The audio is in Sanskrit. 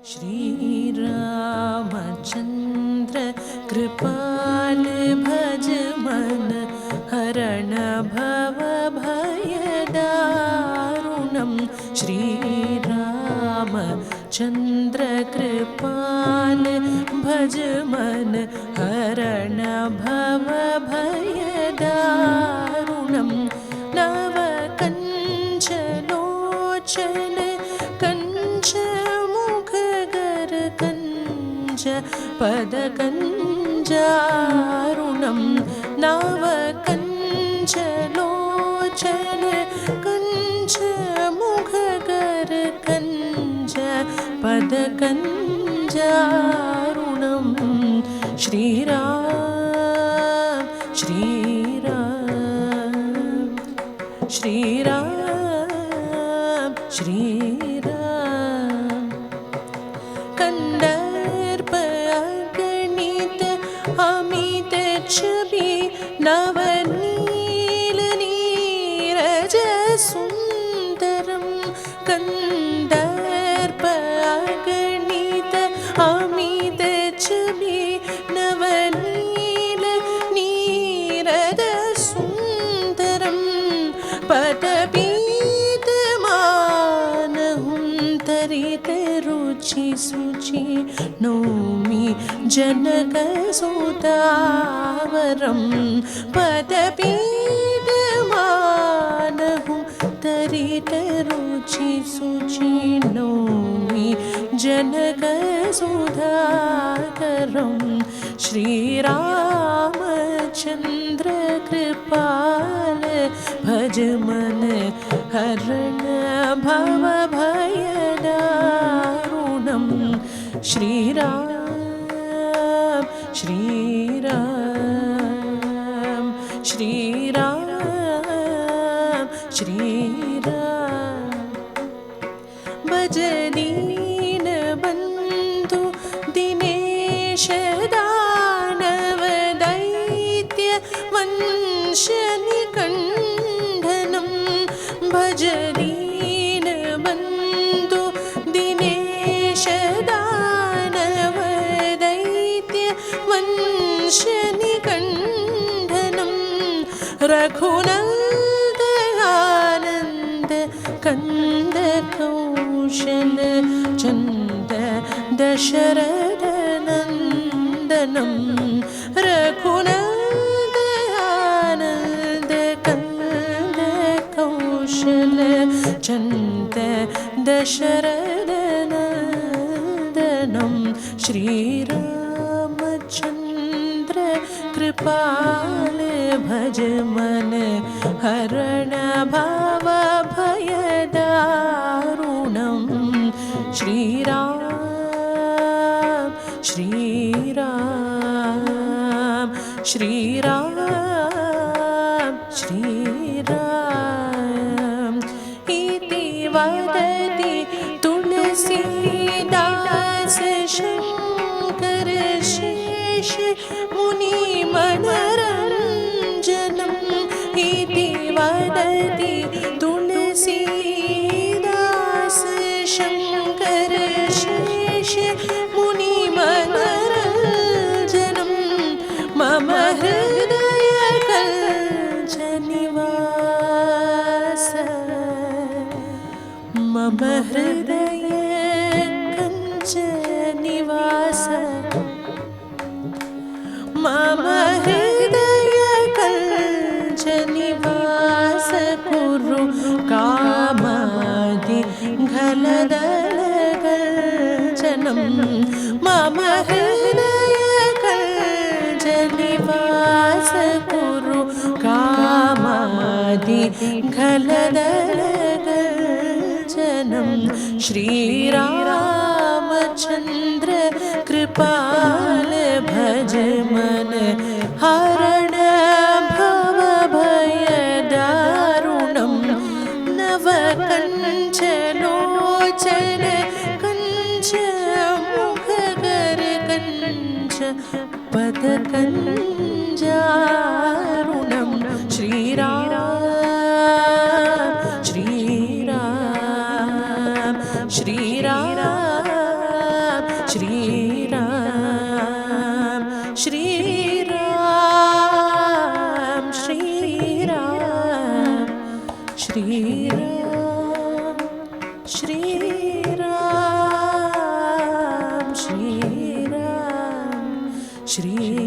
श्रीरामचन्द्र कृपाल भज मन हरण भव भयदारुणं श्रीरामचन्द्र कृपाल भज मन हरण भव भयदारुणं नवकञ्चलोचन कञ्चमुखगर कञ्च पदकञ्जारुणं नवकञ्चलोचन कञ्चमुखगर कञ्च पदकञ्जारुणं श्रीराम श्रीराम श्रीराम श्रीराम कंदर्प अगणित अमित छवि नवनील नीरज सुंदरम कंदर्प अगणित अमित छवि नवनील नीरज सुंदरम पदपीतमानहुं रुचि सुचि नौमि जनकसुतावरं पदपीतमानहुं रुचि सुचि नौमि जनकसुधाकरं श्रीरामचन्द्र कृपाल भज मन हरण भव भयदारुणं श्रीराम श्रीराम श्रीराम श्रीराम भज दीनबन्धु दिनेश दानव दैत्य वंशनिकण्ठनं भज दीनबन्धु दिनेश दानव दैत्य वंशनिकण्ठनं रघुनन्दनानन्द कंद कौशल चंद दशरथ नंदनं रघुनन्दनानन्द कंद कौशल चंद दशरथ नंदनं श्रीरामचन्द्र कृपाल भज मन हरण भव भयदारुणं श्रीराम श्रीराम श्रीराम श्रीराम इति वदति तुलसीदास शङ्कर शेष मुनिमनरञ्जनम् इति वदति तुलसीदास शङ्कर शेष मुनिमनरञ्जनं मम हृदय कञ्चनिवास मम हृदय कञ्चनिवास मम हृदय कञ्चनिवास कुरु कामादि घलदलगर्जनं मम हृदय कञ्चनिवास कुरु कामादि घलदलगर्जनं श्रीरामचन्द्र कृपाल भज मन हरण भव भयदारुणं नवकञ्चलोचन कञ्चमुखगर कञ्च पदकञ्जारुणं श्रीराम श्रीराम श्रीराम श्रीराम श्रीराम श्रीराम श्रीराम श्रीराम श्रीराम श्री